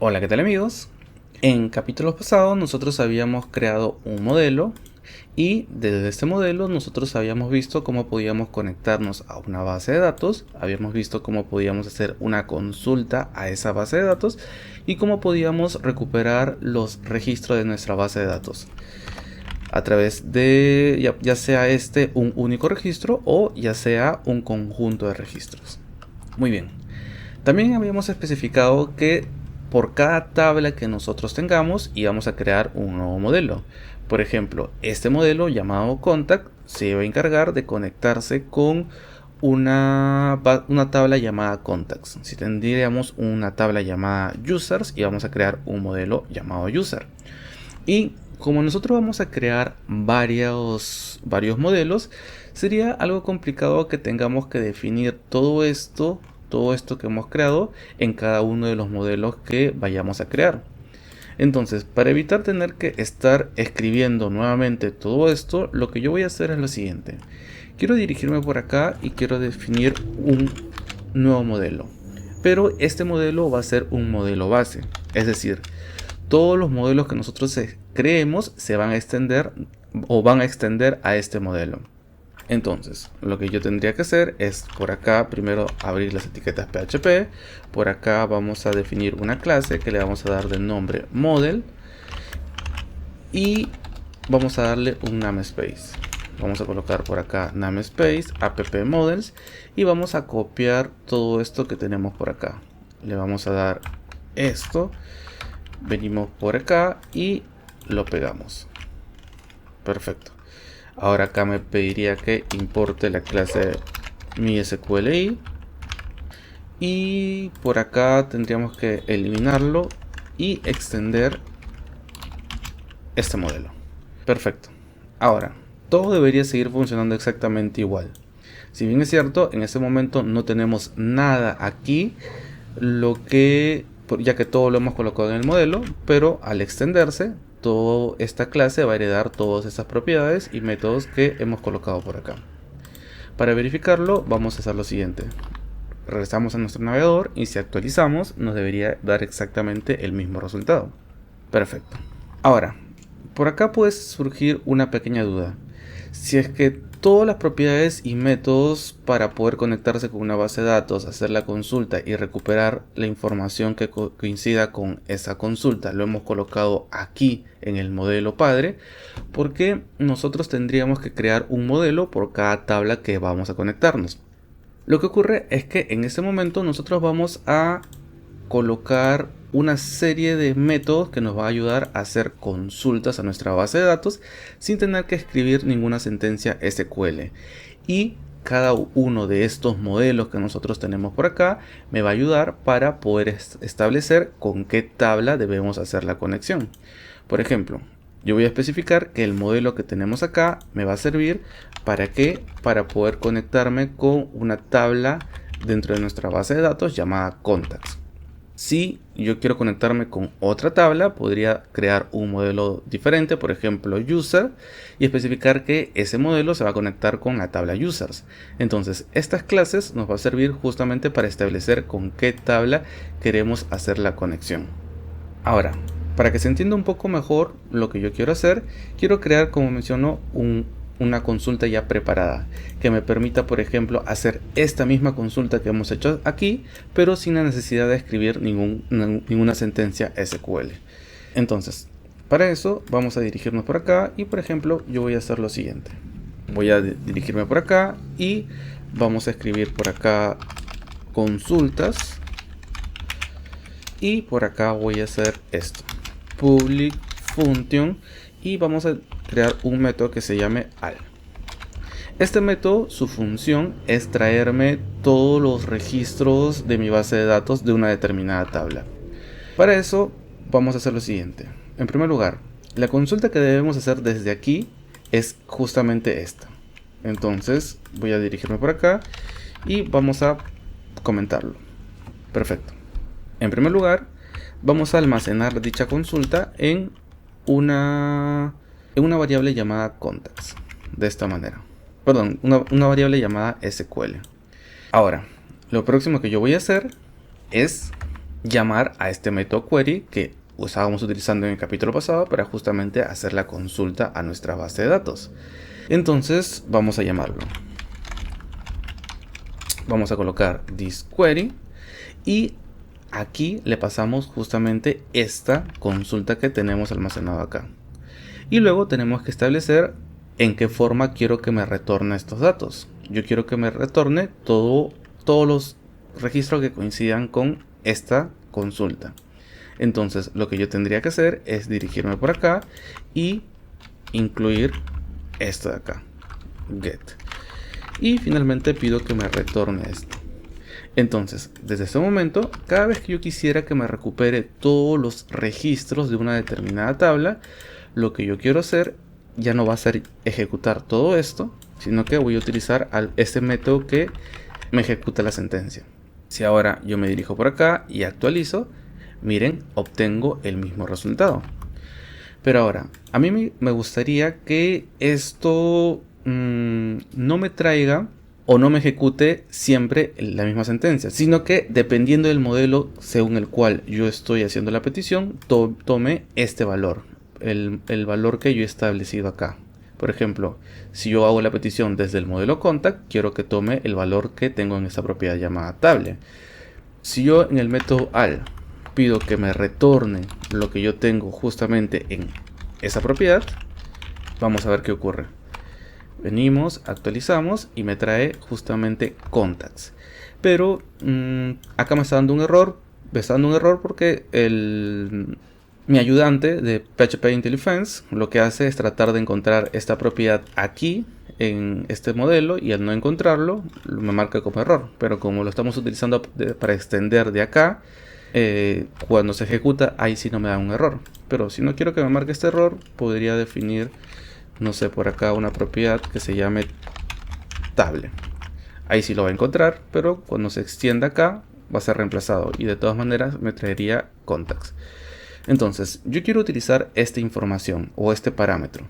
Hola, ¿qué tal amigos? En capítulos pasados nosotros habíamos creado un modelo y desde este modelo nosotros habíamos visto cómo podíamos conectarnos a una base de datos, habíamos visto cómo podíamos hacer una consulta a esa base de datos y cómo podíamos recuperar los registros de nuestra base de datos a través de ya sea un único registro o ya sea un conjunto de registros. Muy bien. También habíamos especificado que por cada tabla que nosotros tengamos íbamos a crear un nuevo modelo. Por ejemplo, este modelo llamado contact se va a encargar de conectarse con una tabla llamada contacts. Si tendríamos una tabla llamada users, íbamos a crear un modelo llamado user. Y como nosotros vamos a crear varios modelos, sería algo complicado que tengamos que definir todo esto que hemos creado en cada uno de los modelos que vayamos a crear. Entonces, para evitar tener que estar escribiendo nuevamente todo esto, lo que yo voy a hacer es lo siguiente. Quiero dirigirme por acá y quiero definir un nuevo modelo. Pero este modelo va a ser un modelo base. Es decir, todos los modelos que nosotros creemos se van a extender o van a extender a este modelo. Entonces, lo que yo tendría que hacer es por acá primero abrir las etiquetas PHP. Por acá vamos a definir una clase que le vamos a dar de nombre model y vamos a darle un namespace. Vamos a colocar por acá namespace app models y vamos a copiar todo esto que tenemos por acá. Le vamos a dar esto, venimos por acá y lo pegamos. Perfecto. Ahora acá me pediría que importe la clase MySQLi y por acá tendríamos que eliminarlo y extender este modelo. Perfecto. Ahora, todo debería seguir funcionando exactamente igual. Si bien es cierto, en este momento no tenemos nada aquí, ya que todo lo hemos colocado en el modelo, pero al extenderse, toda esta clase va a heredar todas estas propiedades y métodos que hemos colocado por acá. Para verificarlo, vamos a hacer lo siguiente. Regresamos a nuestro navegador y si actualizamos, nos debería dar exactamente el mismo resultado. Perfecto. Ahora, por acá puede surgir una pequeña duda. Si es que todas las propiedades y métodos para poder conectarse con una base de datos, hacer la consulta y recuperar la información que coincida con esa consulta, lo hemos colocado aquí en el modelo padre, ¿por qué nosotros tendríamos que crear un modelo por cada tabla que vamos a conectarnos? Lo que ocurre es que en este momento nosotros vamos a colocar una serie de métodos que nos va a ayudar a hacer consultas a nuestra base de datos sin tener que escribir ninguna sentencia SQL. Y cada uno de estos modelos que nosotros tenemos por acá me va a ayudar para poder establecer con qué tabla debemos hacer la conexión. Por ejemplo, yo voy a especificar que el modelo que tenemos acá me va a servir para poder conectarme con una tabla dentro de nuestra base de datos llamada contacts. Si yo quiero conectarme con otra tabla, podría crear un modelo diferente, por ejemplo user, y especificar que ese modelo se va a conectar con la tabla users. Entonces estas clases nos va a servir justamente para establecer con qué tabla queremos hacer la conexión. Ahora, para que se entienda un poco mejor lo que yo quiero hacer, quiero crear, como menciono, una consulta ya preparada que me permita, por ejemplo, hacer esta misma consulta que hemos hecho aquí, pero sin la necesidad de escribir ninguna sentencia SQL. Entonces, para eso vamos a dirigirnos por acá y, por ejemplo, yo voy a hacer lo siguiente. Voy a dirigirme por acá y vamos a escribir por acá consultas y por acá voy a hacer esto, public function, y vamos a crear un método que se llame al. Este método, su función es traerme todos los registros de mi base de datos de una determinada tabla. Para eso vamos a hacer lo siguiente. En primer lugar, la consulta que debemos hacer desde aquí es justamente esta. Entonces voy a dirigirme por acá y vamos a comentarlo. Perfecto. En primer lugar, vamos a almacenar dicha consulta en una variable llamada contacts, de esta manera. Perdón, una variable llamada SQL. Ahora, lo próximo que yo voy a hacer es llamar a este método query que estábamos utilizando en el capítulo pasado para justamente hacer la consulta a nuestra base de datos. Entonces vamos a llamarlo. Vamos a colocar this query y aquí le pasamos justamente esta consulta que tenemos almacenado acá. Y luego tenemos que establecer en qué forma quiero que me retorne estos datos. Yo quiero que me retorne todos los registros que coincidan con esta consulta. Entonces lo que yo tendría que hacer es dirigirme por acá y incluir esto de acá, get. Y finalmente pido que me retorne esto. Entonces, desde este momento, cada vez que yo quisiera que me recupere todos los registros de una determinada tabla, lo que yo quiero hacer ya no va a ser ejecutar todo esto, sino que voy a utilizar este método que me ejecuta la sentencia. Si ahora yo me dirijo por acá y actualizo, miren, obtengo el mismo resultado. Pero ahora, a mí me gustaría que esto no me traiga o no me ejecute siempre la misma sentencia, sino que dependiendo del modelo según el cual yo estoy haciendo la petición, tome este valor, el valor que yo he establecido acá. Por ejemplo, si yo hago la petición desde el modelo contact, quiero que tome el valor que tengo en esta propiedad llamada table. Si yo en el método al pido que me retorne lo que yo tengo justamente en esa propiedad, vamos a ver qué ocurre. Venimos, actualizamos y me trae justamente contacts. Pero acá me está dando un error. Me está dando un error porque mi ayudante de PHP IntelliFence lo que hace es tratar de encontrar esta propiedad aquí en este modelo y al no encontrarlo me marca como error. Pero como lo estamos utilizando para extender de acá, cuando se ejecuta ahí sí no me da un error. Pero si no quiero que me marque este error, podría definir, no sé, por acá una propiedad que se llame table. Ahí sí lo va a encontrar, pero cuando se extienda acá va a ser reemplazado y de todas maneras me traería contacts. Entonces yo quiero utilizar esta información o este parámetro.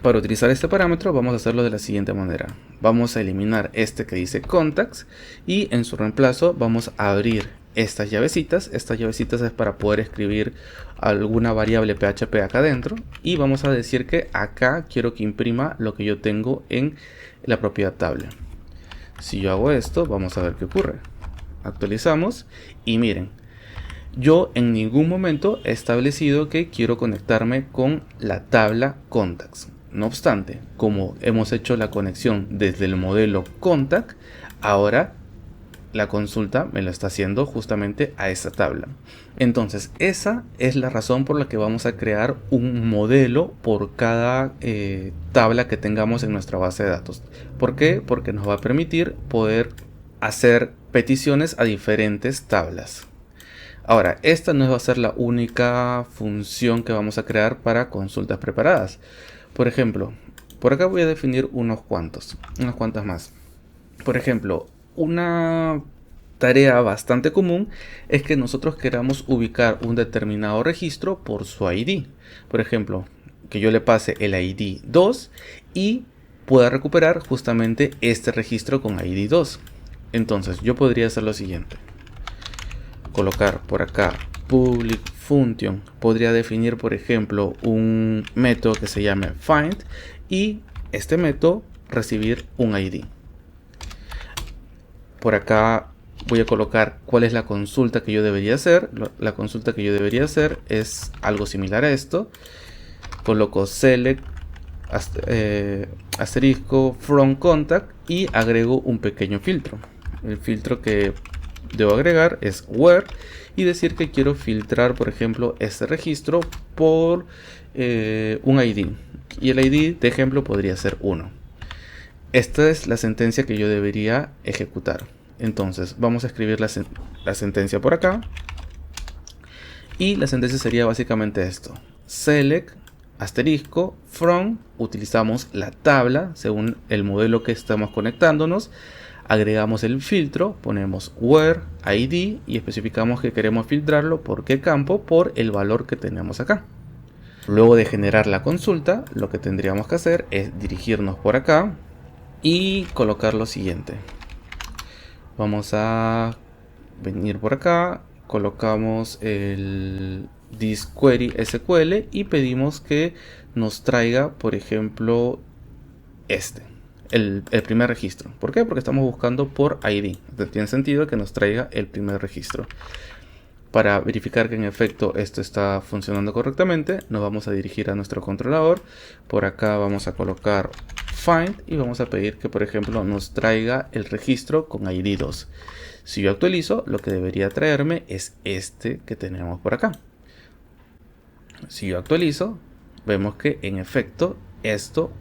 Para utilizar este parámetro vamos a hacerlo de la siguiente manera. Vamos a eliminar este que dice contacts y en su reemplazo vamos a abrir estas llavecitas. Estas llavecitas es para poder escribir alguna variable PHP acá adentro y vamos a decir que acá quiero que imprima lo que yo tengo en la propiedad table. Si yo hago esto, vamos a ver qué ocurre. Actualizamos y miren, yo en ningún momento he establecido que quiero conectarme con la tabla contacts. No obstante, como hemos hecho la conexión desde el modelo contact, ahora la consulta me lo está haciendo justamente a esta tabla. Entonces esa es la razón por la que vamos a crear un modelo por cada tabla que tengamos en nuestra base de datos. ¿Por qué? Porque nos va a permitir poder hacer peticiones a diferentes tablas. Ahora, esta no va a ser la única función que vamos a crear para consultas preparadas. Por ejemplo, por acá voy a definir unas cuantas más. Por ejemplo, una tarea bastante común es que nosotros queramos ubicar un determinado registro por su ID. Por ejemplo, que yo le pase el ID 2 y pueda recuperar justamente este registro con ID 2. Entonces yo podría hacer lo siguiente. Colocar por acá public function. Podría definir, por ejemplo, un método que se llame find y este método recibir un ID. Por acá voy a colocar cuál es la consulta que yo debería hacer. La consulta que yo debería hacer es algo similar a esto. Coloco select asterisco from contact y agrego un pequeño filtro. El filtro que debo agregar es where y decir que quiero filtrar, por ejemplo, este registro por un ID. Y el ID de ejemplo podría ser 1. Esta es la sentencia que yo debería ejecutar. Entonces vamos a escribir la sentencia por acá. Y la sentencia sería básicamente esto. Select asterisco from. Utilizamos la tabla según el modelo que estamos conectándonos. Agregamos el filtro, ponemos where ID y especificamos que queremos filtrarlo por qué campo, por el valor que tenemos acá. Luego de generar la consulta, lo que tendríamos que hacer es dirigirnos por acá y colocar lo siguiente. Vamos a venir por acá, colocamos el this query SQL y pedimos que nos traiga, por ejemplo, el primer registro. ¿Por qué? Porque estamos buscando por ID. Entonces tiene sentido que nos traiga el primer registro. Para verificar que en efecto esto está funcionando correctamente, nos vamos a dirigir a nuestro controlador. Por acá vamos a colocar find y vamos a pedir que, por ejemplo, nos traiga el registro con ID 2. Si yo actualizo, lo que debería traerme es este que tenemos por acá. Si yo actualizo, vemos que en efecto esto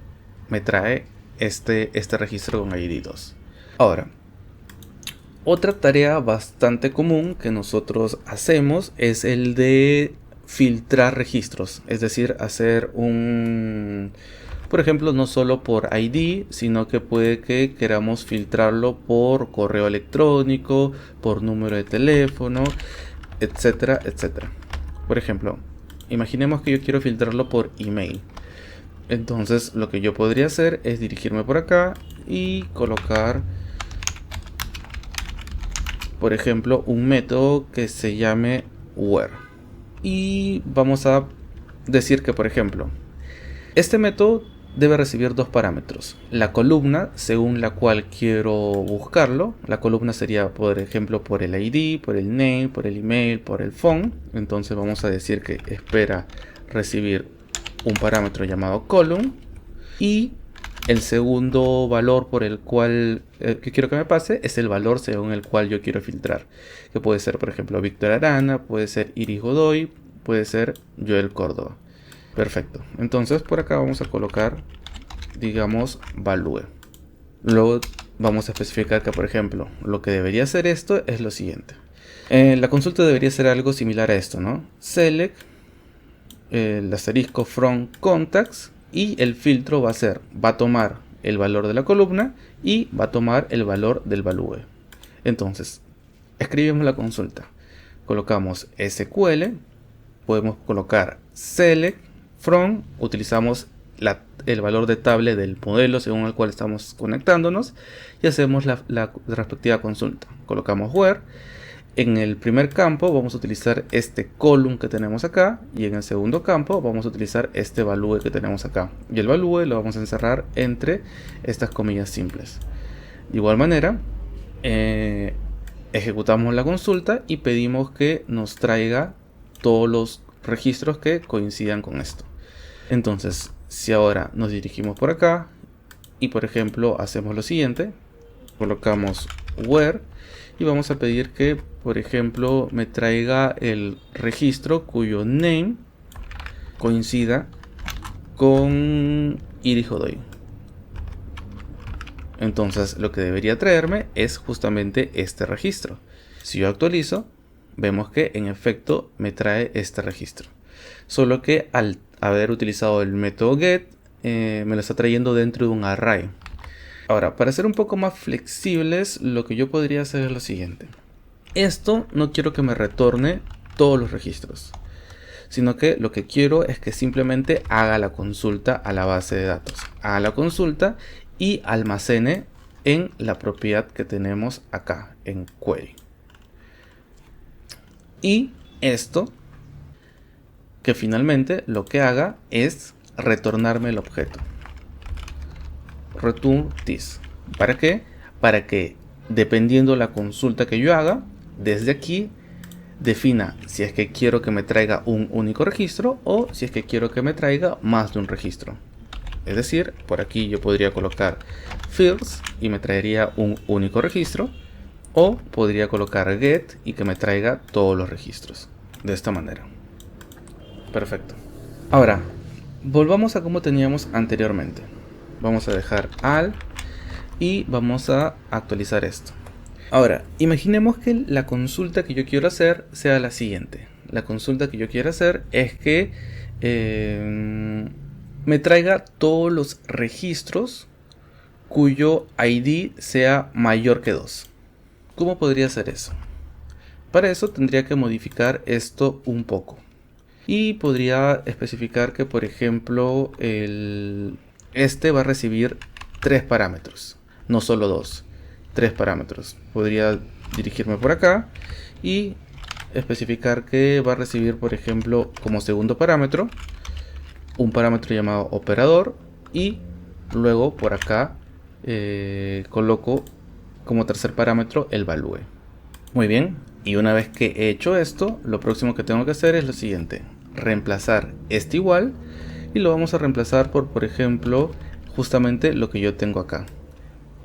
me trae este registro con ID 2. Ahora, otra tarea bastante común que nosotros hacemos es el de filtrar registros. Es decir, hacer por ejemplo, no solo por ID, sino que puede que queramos filtrarlo por correo electrónico, por número de teléfono, etcétera, etcétera. Por ejemplo, imaginemos que yo quiero filtrarlo por email. Entonces lo que yo podría hacer es dirigirme por acá y colocar, por ejemplo, un método que se llame where. Y vamos a decir que, por ejemplo, este método debe recibir dos parámetros. La columna según la cual quiero buscarlo. La columna sería, por ejemplo, por el ID, por el name, por el email, por el phone. Entonces vamos a decir que espera recibir un parámetro llamado column. Y el segundo valor por el cual que quiero que me pase es el valor según el cual yo quiero filtrar. Que puede ser, por ejemplo, Víctor Arana, puede ser Iris Godoy, puede ser Joel Córdoba. Perfecto. Entonces por acá vamos a colocar, digamos, value. Luego vamos a especificar que, por ejemplo, lo que debería hacer esto es lo siguiente. La consulta debería ser algo similar a esto, ¿no? Select el asterisco from contacts y el filtro va a tomar el valor de la columna y va a tomar el valor del value. Entonces, escribimos la consulta. Colocamos SQL, podemos colocar select from, utilizamos el valor de table del modelo según el cual estamos conectándonos y hacemos la respectiva consulta. Colocamos where. En el primer campo vamos a utilizar este column que tenemos acá y en el segundo campo vamos a utilizar este value que tenemos acá. Y el value lo vamos a encerrar entre estas comillas simples. De igual manera, ejecutamos la consulta y pedimos que nos traiga todos los registros que coincidan con esto. Entonces, si ahora nos dirigimos por acá y, por ejemplo, hacemos lo siguiente, colocamos where y vamos a pedir que, por ejemplo, me traiga el registro cuyo name coincida con Iris Godoy. Entonces, lo que debería traerme es justamente este registro. Si yo actualizo, vemos que en efecto me trae este registro. Solo que al haber utilizado el método get, me lo está trayendo dentro de un array. Ahora, para ser un poco más flexibles, lo que yo podría hacer es lo siguiente. Esto no quiero que me retorne todos los registros, sino que lo que quiero es que simplemente haga la consulta a la base de datos. Haga la consulta y almacene en la propiedad que tenemos acá, en query. Y esto, que finalmente lo que haga es retornarme el objeto. Return this. ¿Para qué? Para que, dependiendo la consulta que yo haga, desde aquí defina si es que quiero que me traiga un único registro o si es que quiero que me traiga más de un registro. Es decir, por aquí yo podría colocar fields y me traería un único registro, o podría colocar get y que me traiga todos los registros. De esta manera. Perfecto. Ahora, volvamos a como teníamos anteriormente. Vamos a dejar al y vamos a actualizar esto. Ahora, imaginemos que la consulta que yo quiero hacer sea la siguiente. La consulta que yo quiero hacer es que me traiga todos los registros cuyo ID sea mayor que 2. ¿Cómo podría ser eso? Para eso tendría que modificar esto un poco. Y podría especificar que, por ejemplo, este va a recibir 3 parámetros, no solo 2, 3 parámetros. Podría dirigirme por acá y especificar que va a recibir, por ejemplo, como segundo parámetro, un parámetro llamado operador, y luego por acá coloco como tercer parámetro el value. Muy bien, y una vez que he hecho esto, lo próximo que tengo que hacer es lo siguiente: reemplazar este igual, y lo vamos a reemplazar por ejemplo, justamente lo que yo tengo acá.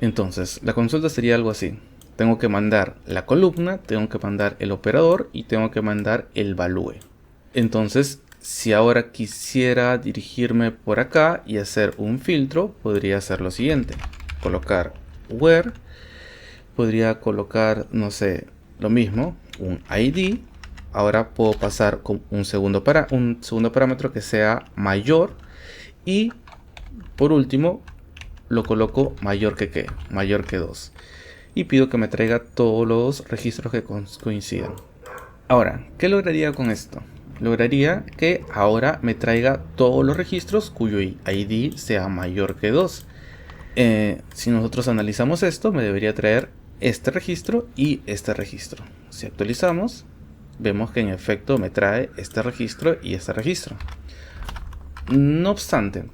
Entonces, la consulta sería algo así: tengo que mandar la columna, tengo que mandar el operador y tengo que mandar el value. Entonces, si ahora quisiera dirigirme por acá y hacer un filtro, podría hacer lo siguiente: colocar where, podría colocar, no sé, lo mismo, un ID. Ahora puedo pasar con un segundo parámetro que sea mayor, y por último lo coloco mayor que mayor que 2, y pido que me traiga todos los registros que coincidan. Ahora, ¿qué lograría con esto? Lograría que ahora me traiga todos los registros cuyo ID sea mayor que 2. Si nosotros analizamos esto, me debería traer este registro y este registro. Si actualizamos, vemos que en efecto me trae este registro y este registro. No obstante,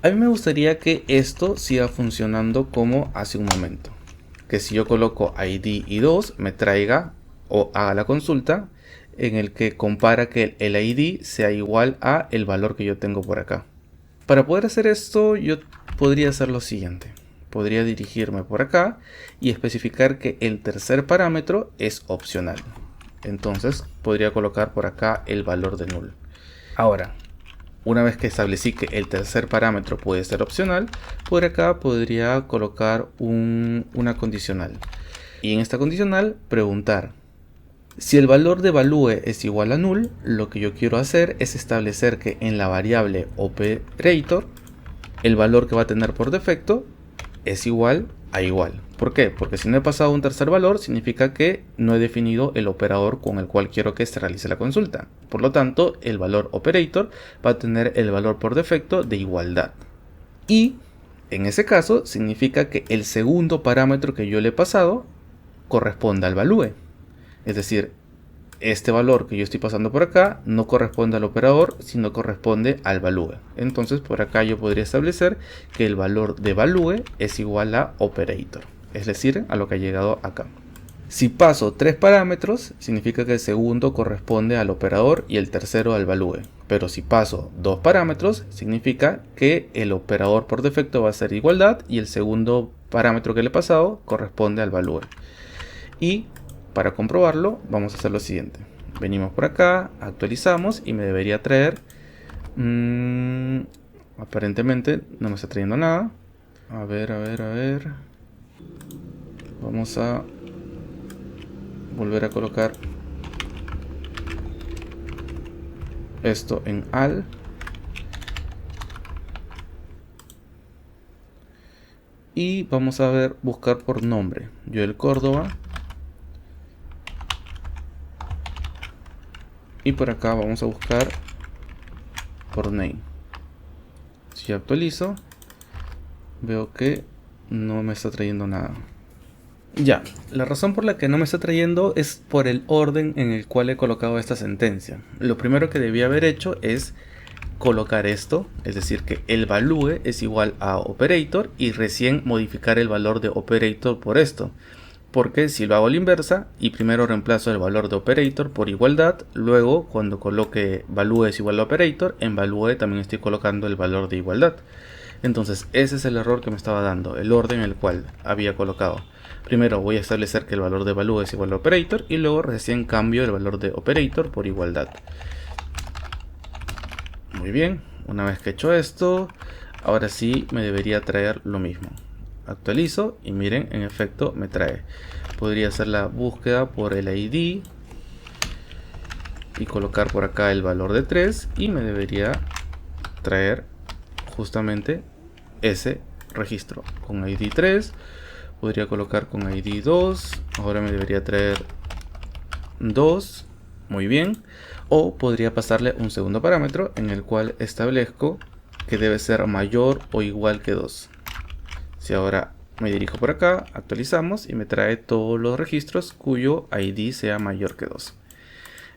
a mí me gustaría que esto siga funcionando como hace un momento. Que si yo coloco ID y 2, me traiga o haga la consulta en el que compara que el ID sea igual a el valor que yo tengo por acá. Para poder hacer esto, yo podría hacer lo siguiente: podría dirigirme por acá y especificar que el tercer parámetro es opcional. Entonces podría colocar por acá el valor de null. Ahora, una vez que establecí que el tercer parámetro puede ser opcional, por acá podría colocar una condicional. Y en esta condicional preguntar: si el valor de value es igual a null, lo que yo quiero hacer es establecer que en la variable operator, el valor que va a tener por defecto es igual a igual. ¿Por qué? Porque si no he pasado un tercer valor, significa que no he definido el operador con el cual quiero que se realice la consulta. Por lo tanto, el valor operator va a tener el valor por defecto de igualdad. Y en ese caso, significa que el segundo parámetro que yo le he pasado corresponde al value. Es decir, este valor que yo estoy pasando por acá no corresponde al operador, sino corresponde al value. Entonces por acá yo podría establecer que el valor de value es igual a operator, es decir, a lo que ha llegado acá. Si paso 3 parámetros, significa que el segundo corresponde al operador y el tercero al value. Pero si paso 2 parámetros, significa que el operador por defecto va a ser igualdad y el segundo parámetro que le he pasado corresponde al value. Y para comprobarlo, vamos a hacer lo siguiente: venimos por acá, actualizamos y me debería traer... aparentemente no me está trayendo nada. A ver. Vamos a volver a colocar esto en al. Y vamos a ver, buscar por nombre. Joel Córdoba. Y por acá vamos a buscar por name. Si actualizo, veo que no me está trayendo nada. Ya, la razón por la que no me está trayendo es por el orden en el cual he colocado esta sentencia. Lo primero que debía haber hecho es colocar esto, es decir, que el value es igual a operator, y recién modificar el valor de operator por esto. Porque si lo hago a la inversa y primero reemplazo el valor de operator por igualdad, luego cuando coloque value es igual a operator, en value también estoy colocando el valor de igualdad. Entonces ese es el error que me estaba dando, el orden en el cual había colocado. Primero voy a establecer que el valor de value es igual a operator y luego recién cambio el valor de operator por igualdad. Muy bien, una vez que he hecho esto, ahora sí me debería traer lo mismo. Actualizo y miren, en efecto me trae. Podría hacer la búsqueda por el ID y colocar por acá el valor de 3 y me debería traer justamente ese registro con ID 3. Podría colocar con ID 2, ahora me debería traer 2, muy bien. O podría pasarle un segundo parámetro en el cual establezco que debe ser mayor o igual que 2. Si ahora me dirijo por acá, actualizamos y me trae todos los registros cuyo ID sea mayor que 2.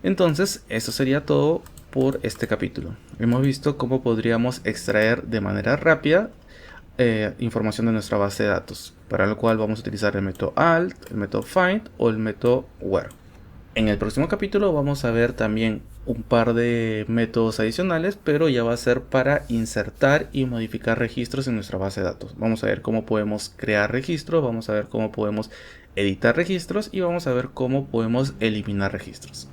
Entonces, eso sería todo por este capítulo. Hemos visto cómo podríamos extraer de manera rápida información de nuestra base de datos, para lo cual vamos a utilizar el método alt, el método find o el método where. En el próximo capítulo vamos a ver también un par de métodos adicionales, pero ya va a ser para insertar y modificar registros en nuestra base de datos. Vamos a ver cómo podemos crear registros, vamos a ver cómo podemos editar registros y vamos a ver cómo podemos eliminar registros.